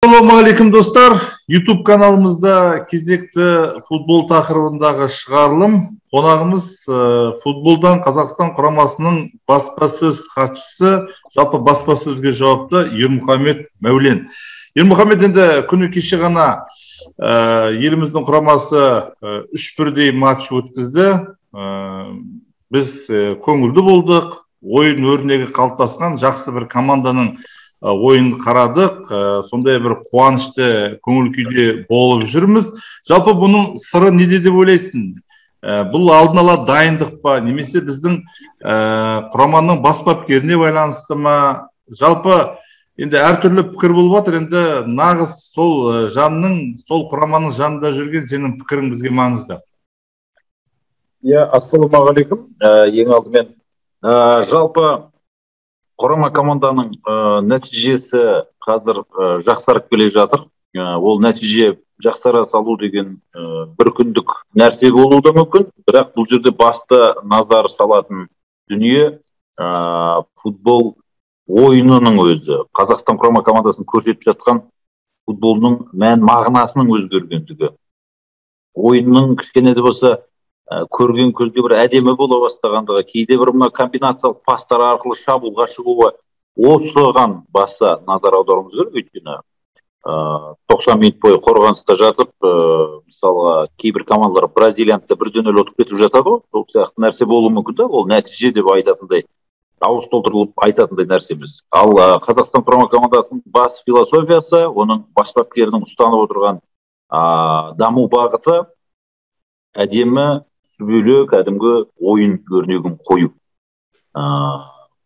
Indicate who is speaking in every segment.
Speaker 1: Ассалаумағалейкум достар. YouTube каналымызда кезекті футбол тақырыбындағы шығарылым. Қонағымыз футболдан Қазақстан құрамасының баспасөз хатшысы, жалпы баспасөзге жауапты Ермұхамед Мәулен. Ермұхамед енді күні кеше ғана еліміздің құрамасы 3-1 матч өткізді. Біз көңілді болдық. Ойын өрнегі қалыптасқан жақсы бір команданың ойын қарадық, сондай бір қуанышты көңіл күйде болып жүрміз. Жалпы бұның сыры неде деп ойлайсың? Бұл алдын ала дайындық па, немесе біздің құраманың бас бапкеріне байланысты ма? Жалпы енді әртүрлі пікір болып жатыр. Енді нағыз сол жанның, сол құраманың жанында жүрген сенің пікірің бізге маңызды.
Speaker 2: Ассалаумағалейкум. Ең алдымен жалпы құрама команданың нәтижесі қазір жақсарып келе жатыр. Ол нәтиже жақсара салу деген бір күндік нәрсе болуы да мүмкін, бірақ бұл жерде басты назар салатын дүние футбол ойынының өзі. Қазақстан құрама командасын көрсетіп жатқан футболның мән мағынасының өзгергендігі. Ойынның кішкене де болса көрген көзге бір әдемі бола бастағандығы, кейде бір мына комбинациялық пастар арқылы шабуылға шығуы, осыған баса назар аударуымыз керек. Өйткені 90 минут бойы қорғаныста жатып, мысалға кейбір командалар бразилиянды 1-0 ұтып кетіп жатады ғой. Сол сияқты нәрсе болуы мүмкін да, ол нәтиже деп айтатындай, ауыз толтырылып айтатындай нәрсе емес. Ал Қазақстан құрама командасының бас философиясы, оның бас бапкерінің ұстанып отырған даму бағыты әдемі сүбелі кәдімгі ойын өрнегін қою.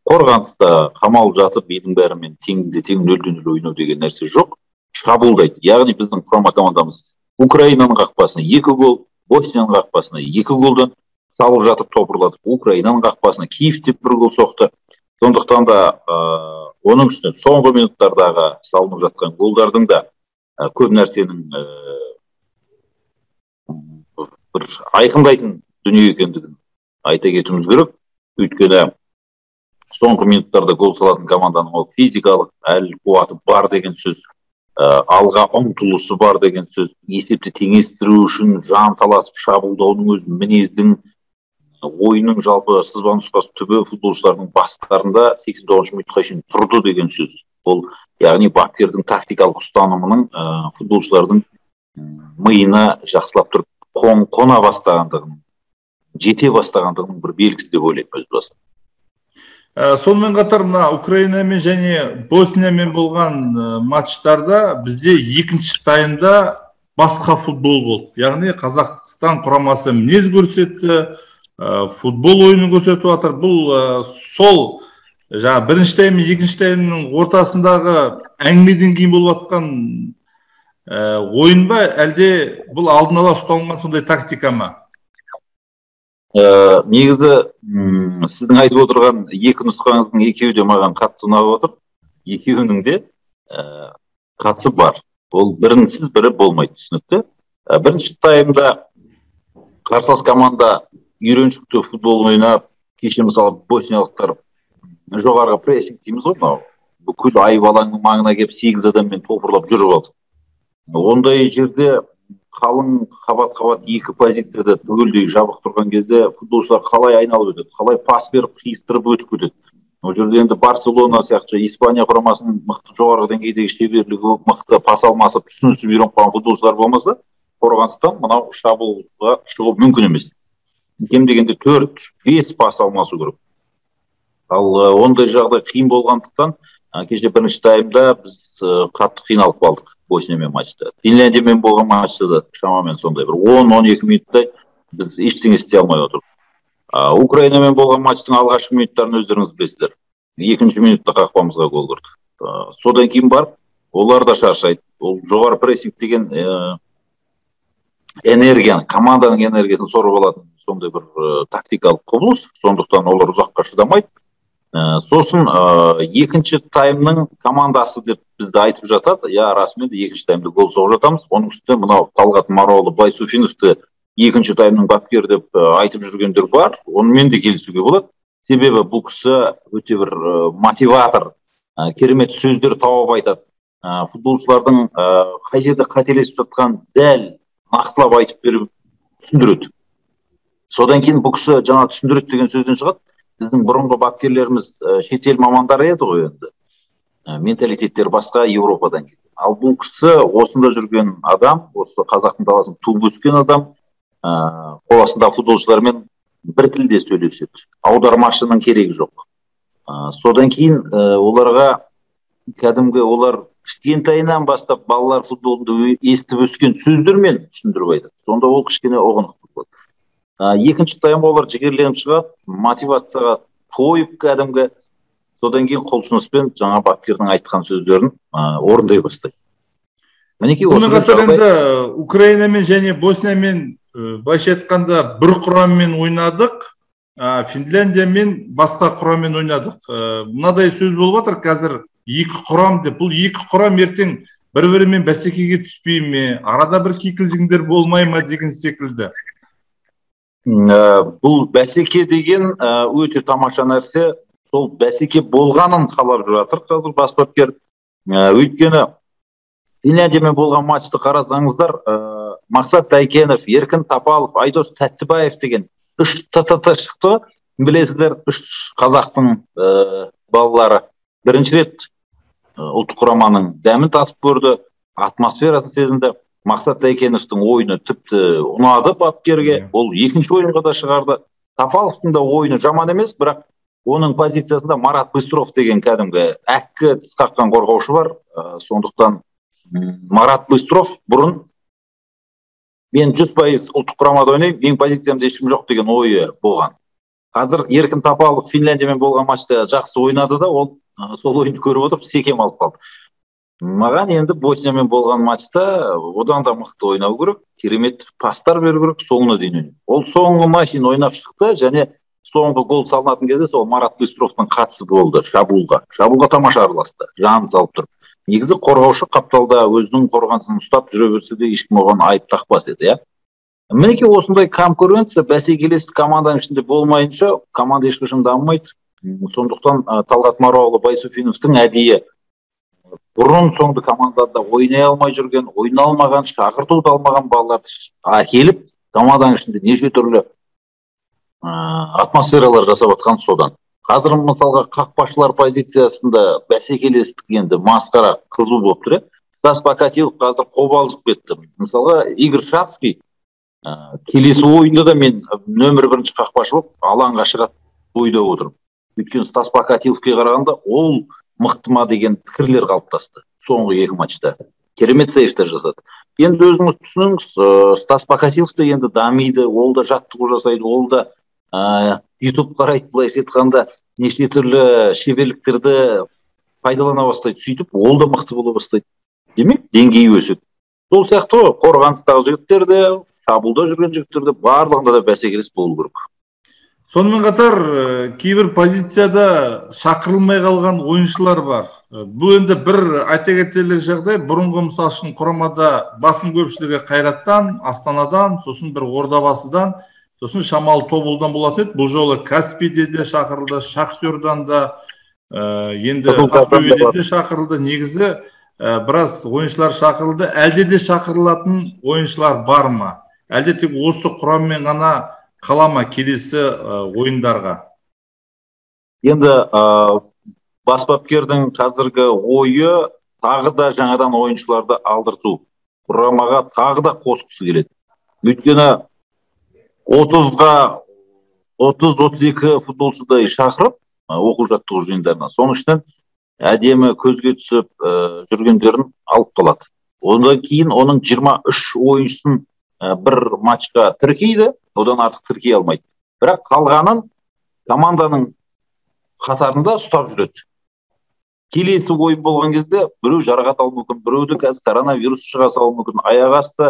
Speaker 2: Қорғаныста қамалып жатып, елдің бәрімен тең 0-0 ойнау деген нәрсе жоқ. Шабуылдайды. Яғни біздің құрама командамыз Украинаның қақпасына 2 гол, Боснияның қақпасына 2 голдан салып жатып топырлатып, Украинаның қақпасына Киевте 1 гол соқты. Сондықтан да оның үстіне соңғы минуттардағы салынып жатқан голдардың да көп нәрсенің бір айқындайтын дүние екендігін айта кетуіміз керек. Өйткені соңғы минуттарда гол салатын команданың ол физикалық әл-қуаты бар деген сөз, алға ұмтылысы бар деген сөз, есепті теңестіру үшін жан таласып шабуылдаудың өз мінездің, ойынның жалпы сызба нұсқасы түбі футболшылардың бастарында 89 минутқа шейін тұрды деген сөз. Ол яғни бапкердің тактикалық ұстанымының футболшылардың миына жақсылап тұрып қона бастағандығын, жете бастағандығының бір белгісі деп ойлаймын өз басым.
Speaker 1: Сонымен қатар мына Украинамен және Босниямен болған матчтарда бізде екінші таймда басқа футбол болды. Яғни Қазақстан құрамасы мінез көрсетті, футбол ойынын көрсетіп жатыр. Бұл сол бірінші тайм мен екінші таймның ортасындағы әңгімеден кейін болып жатқан ойын ба, әлде бұл алдын ала ұсталған сондай тактика ма?
Speaker 2: Негізі сіздің айтып отырған екі нұсқаңыздың екеуі де маған қатты ұнап отыр. Екеуінің де қатысы бар. Ол бірінсіз бірі болмайды, түсінікті. Бірінші таймда қарсылас команда үйреншікті футбол ойнап, кеше мысалы босниялықтар жоғарғы прессинг дейміз ғой, бүкіл айып алаңның маңына келіп 8 адаммен топырлап жүріп алды. Ондай жерде қалың қабат-қабат екі позицияда түгелдей жабық тұрған кезде футболшылар қалай айналып өтеді, қалай пас беріп қиыстырып өтіп кетеді. Ол жерде енді Барселона сияқты Испания құрамасының мықты жоғарғы деңгейдегі шеберлігі, мықты пас алмасып түсінісіп үйреніп қалған футболшылар болмаса, қорғаныстан мынау шабуылға шығу мүмкін емес. Кем дегенде 4-5 пас алмасу керек. Ал ондай жағдай қиын болғандықтан кеше бірінші таймда біз қатты қиналып қалдық. Босниямен матчта. Финляндиямен болған матчта да шамамен сондай бір 10-12 минуттай біз ештеңе істей алмай отырдық. Украинамен болған матчтың алғашқы минуттарын өздеріңіз білесіздер. Екінші минутта қақпамызға гол кірді. Содан кейін барып, олар да шаршайды. Ол жоғары прессинг деген энергияны, команданың энергиясын сорып алатын сондай бір тактикалық құбылыс. Сондықтан олар ұзаққа шыдамайды. Сосын екінші таймның командасы деп бізді айтып жатады. Расымен де екінші таймда гол соғып жатамыз. Оның үстіне мынау Талғат Марауылы, Байсуфиновті екінші таймның бапкері деп айтып жүргендер бар. Онымен де келісуге болады. Себебі бұл кісі өте бір мотиватор, керемет сөздер тауып айтады. футболшылардың қай жерде қателесіп жатқанын дәл нақтылап айтып беріп түсіндіреді. Содан кейін бұл кісі жаңа түсіндіреді деген сөзден шығады. Біздің бұрынғы бапкерлеріміз шетел мамандары еді ғой енді. Менталитеттері басқа Еуропадан келген. Ал бұл кісі осында жүрген адам, осы қазақтың даласында туып өскен адам, қол астындағы футболшылармен бір тілде сөйлеседі. Аудармашының керегі жоқ. Содан кейін оларға кәдімгі олар кішкентайынан бастап балалар футболды естіп өскен сөздермен түсіндіріп айтады. Сонда ол кішкене ұғынықты болады. Екінші таймда олар жігерленіп шығады, мотивацияға тойып кәдімгі, содан кейін құлшыныспен жаңа бапкердің айтқан сөздерін орындай бастайды.
Speaker 1: Сонымен қатар енді Украинамен және Босниямен былайша айтқанда бір құраммен ойнадық, Финляндиямен басқа құраммен ойнадық. Мынадай сөз болып жатыр қазір екі құрам деп. Бұл екі құрам ертең бір-бірімен бәсекеге түспей ме, арада бір кикілжіңдер болмай ма деген секілді.
Speaker 2: Бұл бәсеке деген өте тамаша нәрсе. Сол бәсеке болғанын қалап жатыр қазір бас бапкер. Өйткені Финляндиямен болған матчты қарасаңыздар, Мақсат Тайкенов, Еркін Тапалов, Айдос Тәттібаев деген үш ТТ шықты. Білесіздер, үш қазақтың балалары бірінші рет ұлттық құраманың дәмін татып көрді, атмосферасын сезінді. Мақсат Тайкеновтың ойыны тіпті ұнады бапкерге. Ол екінші ойынға да шығарды. Тапаловтың да ойыны жаман емес, бірақ оның позициясында Марат Быстров деген кәдімгі әккі тіс қаққан қорғаушы бар. Сондықтан Марат Быстров бұрын мен 100% ұлттық құрамада ойнаймын, менің позициямда ешкім жоқ деген ойы болған. Қазір Еркін Тапалов Финляндиямен болған матчта жақсы ойнады да, ол сол ойынды көріп отырып секем алып қалды. Маған енді Босниямен болған матчта одан да мықты ойнау керек, керемет пастар беру керек, соңына дейін. Ол соңына шейін ойнап шықты, және соңғы гол салынатын кезде сол Марат Быстровтың қатысы болды шабуылға. Шабуылға тамаша араласты, жанын салып тұрып. Негізі қорғаушы қапталда өзінің қорғанысын ұстап жүре берсе де ешкім оған айып тақпас еді, Мінекей осындай конкуренция, бәсекелестік команданың ішінде болмайынша, команда ешқашан дамымайды. Сондықтан Талғат Маруаұлы Байсуфиновтың әдейі бұрын соңды командада ойнай алмай жүрген, ойна алмаған, шақыртуды алмаған балаларды әкеліп, команданың ішінде неше түрлі атмосфералар жасап жатқан содан. Қазір мысалға қақпашылар позициясында бәсекелестік енді масқара қызу болып тұр. Стас Покатилов қазір қобалжып кетті. Мысалға Игорь Шацкий келесі ойында да мен нөмір бірінші қақпашы болып алаңға шығады ойда отырмын. Өйткені Стас Покатиловке қарағанда ол мықты ма деген пікірлер қалыптасты соңғы екі матчта. Керемет сейвтер жасады. Енді өзіңіз түсініңіз, Стас Покатилов та енді дамиды, ол да жаттығу жасайды, ол да YouTube қарайды, былайша айтқанда неше түрлі шеберліктерді пайдалана бастайды. Сөйтіп, ол да мықты бола бастайды. Демек, деңгейі өседі. Сол сияқты қорғаныстағы жігіттерді, шабуылда жүрген жігіттерді барлығында да бәсекелес болу керек.
Speaker 1: Сонымен қатар кейбір позицияда шақырылмай қалған ойыншылар бар. Бұл енді бір айта кетерлік жағдай. Бұрынғы мысал үшін құрамада басым көпшілігі Қайраттан, Астанадан, сосын бір Ордабасыдан, сосын Шамал Тобылдан болатын еді. Бұл жолы Каспийде де шақырылды, Шахтердан да, енді Ақтөбеде де шақырылды. Негізі біраз ойыншылар шақырылды. Әлде де шақырылатын ойыншылар бар ма? Әлде тек осы құраммен ғана қалама келесі ойындарға?
Speaker 2: Енді бас бапкердің қазіргі ойы тағы да жаңадан ойыншыларды алдырту. Құрамаға тағы да қосқысы келеді. Өйткені 30-32 футболшыдай шақырып оқу жаттығу жиындарына. Соның ішінен әдемі көзге түсіп жүргендерін алып қалады. Ондан кейін оның 23 ойыншысын бір матчқа тіркейді, одан артық тіркей алмайды. Бірақ қалғанын команданың қатарында ұстап жүреді. Келесі ойын болған кезде біреу жарақат алуы мүмкін, біреуді қазір коронавирус шыға салуы мүмкін, аяқ асты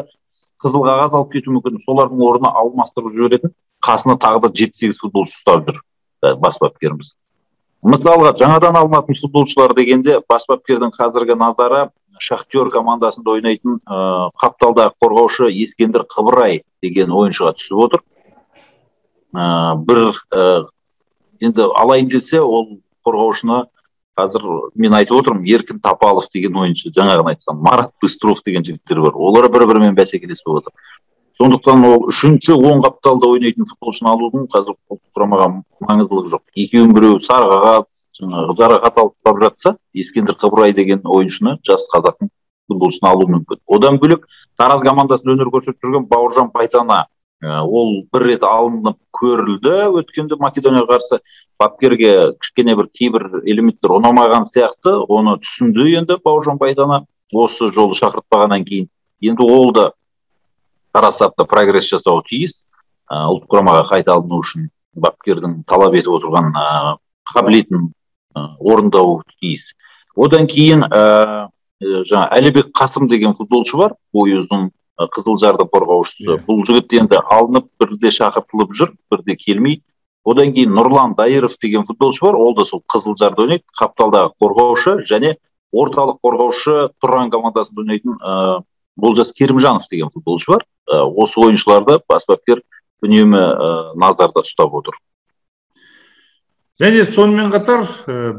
Speaker 2: қызыл қағаз алып кетуі мүмкін, солардың орнына алмастырып жіберетін қасына тағы да 7-8 футболшы ұстап жүр бас бапкеріміз. Мысалға жаңадан алынатын футболшылар дегенде бас бапкердің қазіргі назары Шахтер командасында ойнайтын қапталдағы қорғаушы Ескендір Қыбырай деген ойыншыға түсіп отыр. Енді алайын десе, ол қорғаушыны қазір мен айтып отырмын, Еркін Тапалов деген ойыншы, жаңағыны айтсам, Марат Быстров деген жігіттер бар. Олар бір-бірімен бәсекелесіп отыр. Сондықтан ол үшінші оң қапталда ойнайтын футболшыны алудың қазір ұлттық құрамаға маңыздылығы жоқ. Екеуінің біреу сарғағаз, жарақат алып тұрып жатса, Ескендір Қыбырай деген ойыншыны, жас қазақтың футболшыны алу мүмкін. Одан бөлек Тараз командасында өнер көрсетіп жүрген Бауыржан Байтана, ол бір рет алынып көрілді, өткенде Македонияға қарсы. Бапкерге кішкене бір кейбір элементтер ұнамаған сияқты, оны түсінді енді Бауыржан Байтана осы жолы шақыртпағаннан кейін. Енді ол да қарасапта прогресс жасауы тиіс. Ұлттық құрамаға қайта алыну үшін бапкердің талап етіп отырған қабілетін орындауы тиіс. Одан кейін жаңа Әлібек Қасым деген футболшы бар, бойы ұзын, Қызылжарды қорғаушысы. Бұл жігіт енді алынып бірде шақыртылып жүр, бірде келмей. Одан кейін Нұрлан Дайыров деген футболшы бар, ол да сол Қызылжарды ойнайды, қапталдағы қорғаушы және орталық қорғаушы Тұран командасында ойнайтын Болжас Керімжанов деген футболшы бар. Осы ойыншыларды бас бапкер үнемі назарда ұстап отыр.
Speaker 1: Және сонымен қатар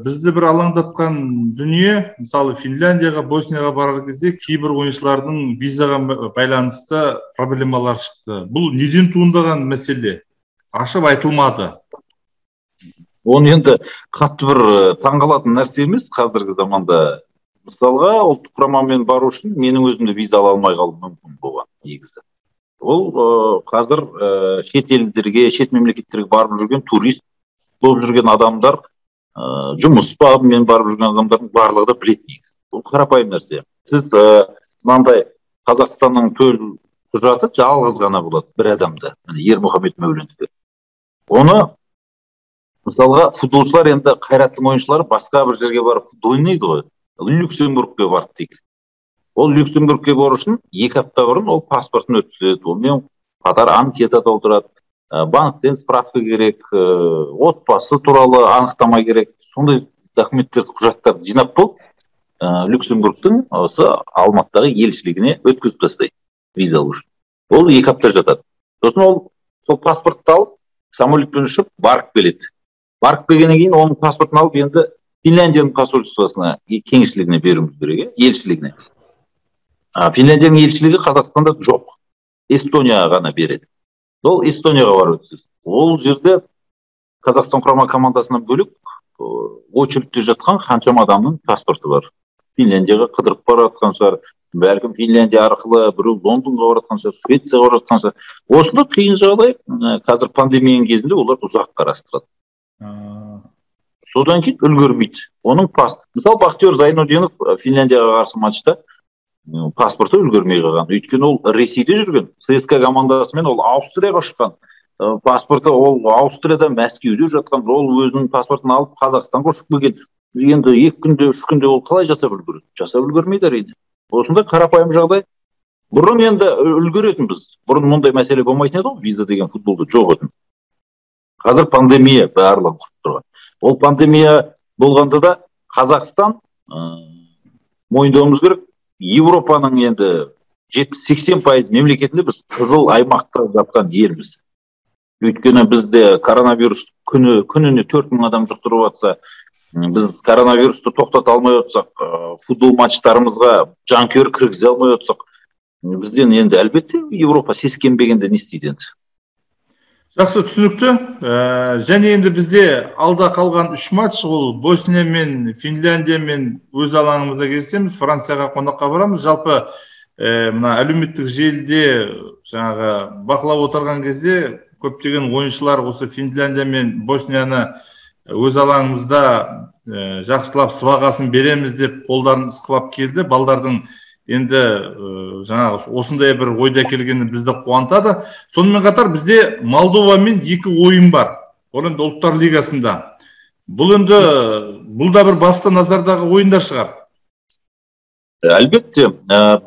Speaker 1: бізді бір алаңдатқан дүние, мысалы Финляндияға, Боснияға барар кезде кейбір ойыншылардың визаға байланысты проблемалар шықты. Бұл неден туындаған мәселе? Ашып айтылмады.
Speaker 2: Оны енді қатты бір таңғалатын нәрсе емес қазіргі заманда. Мысалға, ұлттық құрамамен бару үшін менің өзімді виза ала алмай қалу мүмкін болған негізі. Ол қазір шет елдерге, шет мемлекеттерге барып жүрген турист болып жүрген адамдар, жұмыс бабымен барып жүрген адамдардың барлығы да білетін негізі. Бұл қарапайым нәрсе. Сіз мынандай Қазақстанның төл құжаты жалғыз ғана болады бір адамда, Ермұхамед Мәуленовте. Оны мысалға футболшылар енді қайраттың ойыншылары басқа бір жерге барып футбол ойнайды ғой. Люксембургке барды дейік. Ол Люксембургке бару үшін 2 апта бұрын ол паспортын өткізеді. Онымен қатар анкета толтырады. Банктен справка керек, отбасы туралы анықтама керек. Сондай документтерді, құжаттарды жинап болып, Люксембургтың осы Алматыдағы елшілігіне өткізіп тастайды виза алу үшін. Ол 2 апта жатады. Сосын ол сол паспортты алып, самолетпен ұшып барып келеді. Барып келгеннен кейін оның паспортын алып енді Финляндияның посольствосына, кеңшілігіне беруіміз керек, елшілігіне. Финляндияның елшілігі Қазақстанда жоқ. Эстонияға ғана береді. Ол Эстонияға барып өтсіз. Ол жерде Қазақстан құрама командасынан бөлек очередьте жатқан қаншама адамның паспорты бар. Финляндияға қыдырып бара жатқан шығар, бәлкім Финляндия арқылы біреу Лондонға бара жатқан шығар, Швецияға бара жатқан шығар. Осында қиын жағдай, қазір пандемияның кезінде олар ұзақ қарастырады. Содан кейін үлгермейді. Оның мысалы Бақтияр Зайнудинов Финляндияға қарсы матчта паспорты үлгермей қалған. Өйткені ол Ресейде жүрген, ЦСКА командасымен ол Аустрияға ұшқан. Паспорты ол Аустрияда, Мәскеуде жатқан, ол өзінің паспортын алып Қазақстанға ұшып келген. Енді 2 күнде, 3 күнде ол қалай жасап үлгереді? Жасап үлгермейді әрине. Осындай қарапайым жағдай. Бұрын енді үлгеретінбіз. Бұрын мұндай мәселе болмайтын еді ғой, виза деген футболда жоқ еді. Қазір пандемия барлығын құрып тұрған. Ол пандемия болғанда да Қазақстан мойындауымыз керек, Европаның енді 70-80% мемлекетінде біз қызыл аймақта жатқан елміз. Өйткені бізде коронавирус күніне 4000 адам жұқтырып жатса, біз коронавирусты тоқтата алмай отырсақ, футбол матчтарымызға жанкүйер кіргізе алмай отырсақ, бізден енді әлбетте Европа сескенбегенде не істейді енді.
Speaker 1: Жақсы, түсінікті. Және енді бізде алда қалған 3 матч, ол Босния мен Финляндия мен өз алаңымызда кездесеміз, Францияға қонаққа барамыз. Жалпы мына әлеуметтік желіде жаңағы бақылап отырған кезде көптеген ойыншылар осы Финляндия мен Боснияны өз алаңымызда жақсылап сыбағасын береміз деп қолдарын ысқылап келді. Балдардың енді жаңағы осындай бір ойда келгені бізді қуантады. Сонымен қатар бізде Молдовамен 2 ойын бар. Ол енді ұлттар лигасында. Бұл да бір басты назардағы ойындар шығар.
Speaker 2: Әлбетте,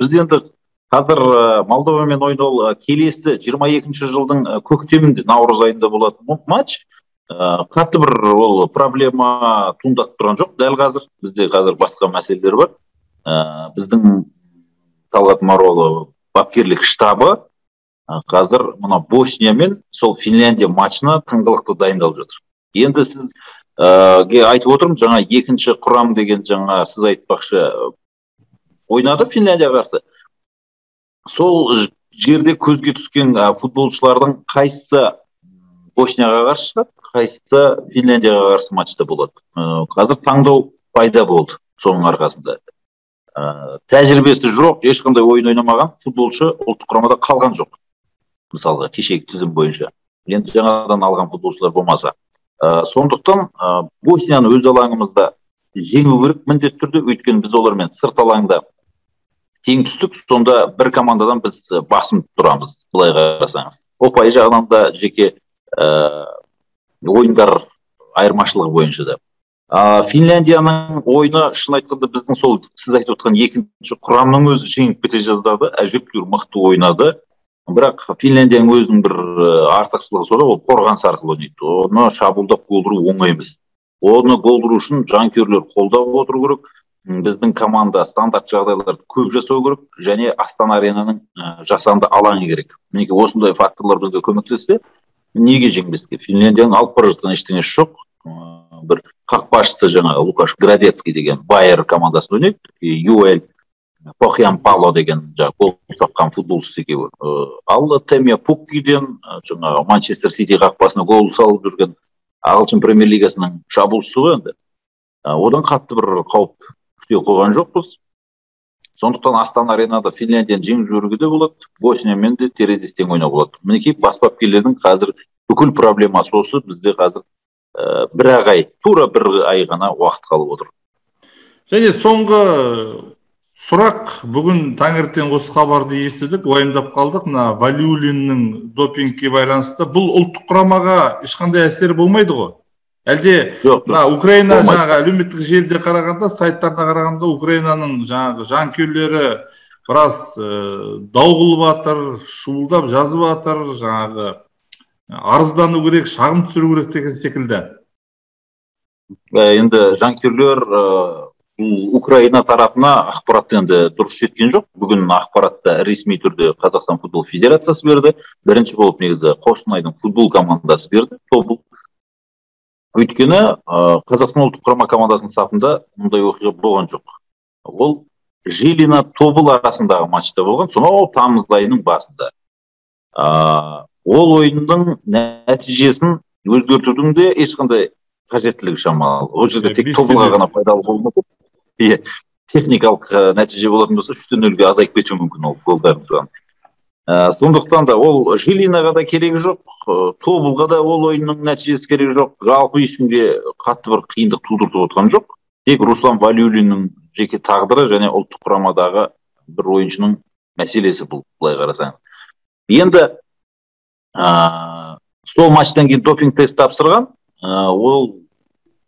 Speaker 2: біз енді қазір Молдовамен ойнау келесі 22 жылдың көктемінде, наурыз айында болатын матч. Қатты бір ол проблема туындатып тұрған жоқ. Дәл қазір бізде қазір басқа мәселелер бар. Біздің Талғат Маролов бапкерлік штабы қазір мына Босния мен сол Финляндия матчына тыңғылықты дайындалып жатыр. Енді сіз айтып отырмын, жаңа екінші құрам деген жаңа сіз айтпақшы ойнады Финляндияға қарсы. Сол жерде көзге түскен футболшылардың қайсысы Боснияға қарсы шығады, қайсысы Финляндияға қарсы матчта болады. Қазір таңдау пайда болды соның арқасында. Тәжірибесі жоқ, ешқандай ойын ойнамаған футболшы ұлттық құрамада қалған жоқ. Мысалға, кешегі тізім бойынша. Енді жаңадан алған футболшылар болмаса. Сондықтан Боснияны өз алаңымызда жеңу керек міндетті түрде, өйткені біз олармен сырт алаңда тең түстік, сонда бір командадан біз басым тұрамыз, былай қарасаңыз. Ұпай жағынан да жеке ойындар айырмашылығы бойынша да. Финляндияның ойыны шын айтқанда біздің сол сіз айтып отқан екінші құрамның өзі жеңіп кете жаздады, әжептәуір мықты ойнады. Бірақ Финляндияның өзінің бір артықшылығы сонда, ол қорғаныс арқылы ойнайды. Оны шабуылдап гол ұру оңай емес. Оны гол ұру үшін жанкүйерлер қолдап отыру керек. Біздің команда стандарт жағдайларды көп жасау керек, және Астана аренаның жасанды алаңы керек. Мінекей осындай факторлар бізге көмектессе, неге жеңбеске? Финляндияның алып бара жатқан ештеңесі жоқ. Бір қақпашысы жаңа Лукаш Градецкий деген Байер командасын ойнайды, Юэль Похьян Пало деген гол соққан футболшы екеуі. Ал Темия Пуккиден жаңа Манчестер Сити қақпасына гол салып жүрген ағылшын премьер лигасының шабуылшысы ғой енді. Одан қатты бір қауіп күте қойған жоқпыз. Сондықтан Астана аренада Финляндияны жеңіп жіберуге де болады, Босниямен де терезесі тең ойнауға болады. Мінекей бас бапкерлердің қазір бүкіл проблемасы осы, бізде қазір тура бір ай ғана уақыт қалып отыр.
Speaker 1: Және соңғы сұрақ, бүгін таңертең осы хабарды естідік, уайымдап қалдық, мына Валиулиннің допингке байланысты. Бұл ұлттық құрамаға ешқандай әсер болмайды ғой? Әлде Украина жаңағы әлеуметтік желіде қарағанда, сайттарына қарағанда, Украинаның жаңағы жанкүйерлері біраз дау қылып жатыр, шуылдап жазып жатыр, жаңағы арыздану керек, шағым түсіру керек деген секілді.
Speaker 2: Енді жанкүйерлер Украина тарапына ақпарат енді дұрыс жеткен жоқ. Бүгін ақпаратта ресми түрде Қазақстан футбол федерациясы берді. Бірінші болып негізі Қостанайдың футбол командасы берді. Өйткені Қазақстан ұлттық құрама командасының сапында мұндай оқиға болған жоқ. Ол Жилина Тобыл арасындағы матчта болған, сонау тамыз айының басында. Ол ойынның нәтижесін өзгертудің де ешқандай қажеттілігі шамалы. Ол жерде тек Тобылға ғана пайдалы болмады. Техникалық нәтиже болатын болса, 3-0-ге азайып кетуі мүмкін ол голдардың саны. Сондықтан да ол Жилинаға да керегі жоқ, Тобылға да ол ойынның нәтижесі керегі жоқ. Жалпы ешкімге қатты бір қиындық тудыртып отқан жоқ. Тек Руслан Валиулиннің жеке тағдыры және ұлттық құрамадағы бір ойыншының мәселесі бұл, былай қарасаңыз. Енді сол матчтан кейін допинг тест тапсырған, ол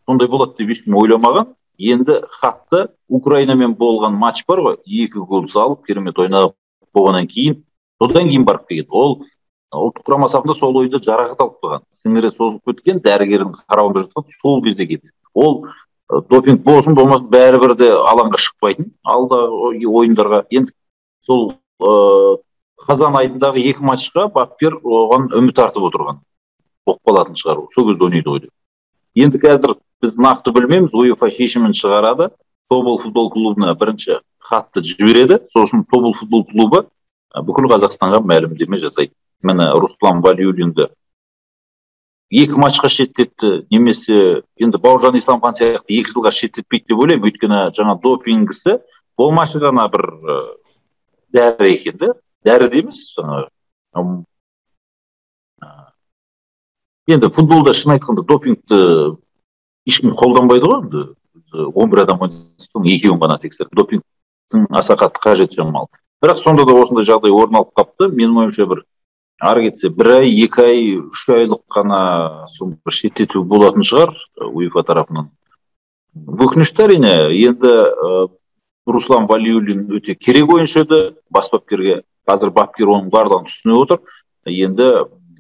Speaker 2: сондай болады деп ешкім ойламаған. Енді хатты Украинамен болған матч бар ғой, 2 гол салып, керемет ойнап болғаннан кейін, содан кейін барып келген. Ол ұлттық құрама сапында сол ойында жарақат алып қалған. Сіңірі созылып кеткен, дәрігердің қарауында жатқан, сол кезде келді. Ол допинг болсын болмасын бәрібір де алаңға шықпайтын. Алдағы ойындарға енді сол қазан айындағы 2 матчқа бапкер оған үміт артып отырған. Оқпалатын шығару. Сол кезде ойнайды ғой деп. Енді қазір біз нақты білмейміз, УЕФА шешімін шығарады. Тобыл футбол клубына бірінші хатты жібереді. Сосын Тобыл футбол клубы бүкіл Қазақстанға мәлімдеме жасайды. Міне Руслан Валиулинді 2 матчқа шеттетті, немесе енді Бауыржан Исламхан сияқты 2 жылға шеттетпейді деп ойлаймын. Өйткені жаңа допингісі болмашы ғана бір дәрі екен. Дәрі дейміз. Енді футболда шын айтқанда допингті ешкім қолданбайды ғой. 11 адам ойнаса, 2-ін ғана тексеріп. Допингтің аса қатты қажеті шамалы. Бірақ сонда да осындай жағдай орын алып қапты. Менің ойымша бір ары кетсе 1 ай, 2 ай, 3 айлық қана бір шеттету болатын шығар УЕФА тарапынан. Өкінішті әрине, енді Руслан Валиулин өте керек ойыншы еді бас бапкерге. Қазір бапкер оның барлығын түсініп отыр. Енді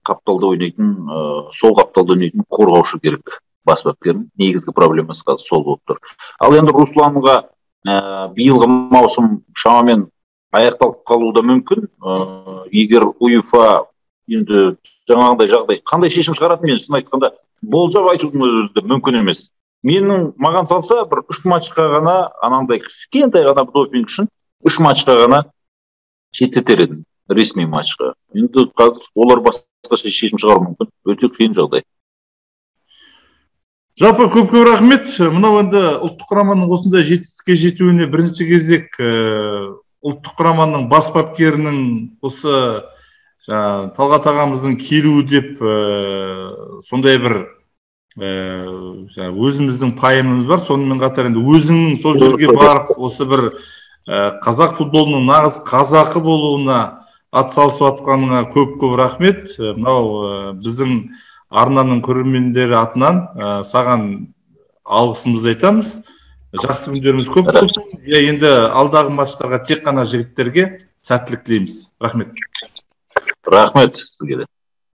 Speaker 2: қапталда ойнайтын, сол қапталда ойнайтын қорғаушы керек бас бапкердің. Негізгі проблемасы қазір сол болып тұр. Ал енді Русланға биылғы маусым шамамен аяқталып қалуы да мүмкін. Егер УЕФА енді жаңағындай жағдай қандай шешім шығаратын, мен шын айтқанда болжап айтудың өзі де мүмкін емес. Маған салса бір 3 матчқа ғана анандай кішкентай ғана допинг үшін 3 матчқа ғана шеттетер едім, ресми матчқа. Енді қазір олар басқаша шешім шығаруы мүмкін. Өте қиын жағдай.
Speaker 1: Жалпы көп рахмет. Мынау енді ұлттық құраманың осындай жетістікке жетуіне бірінші кезек ұлттық құраманың бас бапкерінің осы Талғат ағамыздың келуі деп сондай бір өзіміздің пайымымыз бар. Сонымен қатар енді өзіңнің сол жерге барып осы бір қазақ футболының нағыз қазақы болуына атсалысып жатқаныңа көп рахмет. Мынау біздің арнаның көрермендері атынан саған алғысымызды айтамыз. Жақсы күндеріміз көп болсын. Енді алдағы матчтарға тек қана жігіттерге сәттілік тілейміз. Рахмет.
Speaker 2: Рахмет сізге де.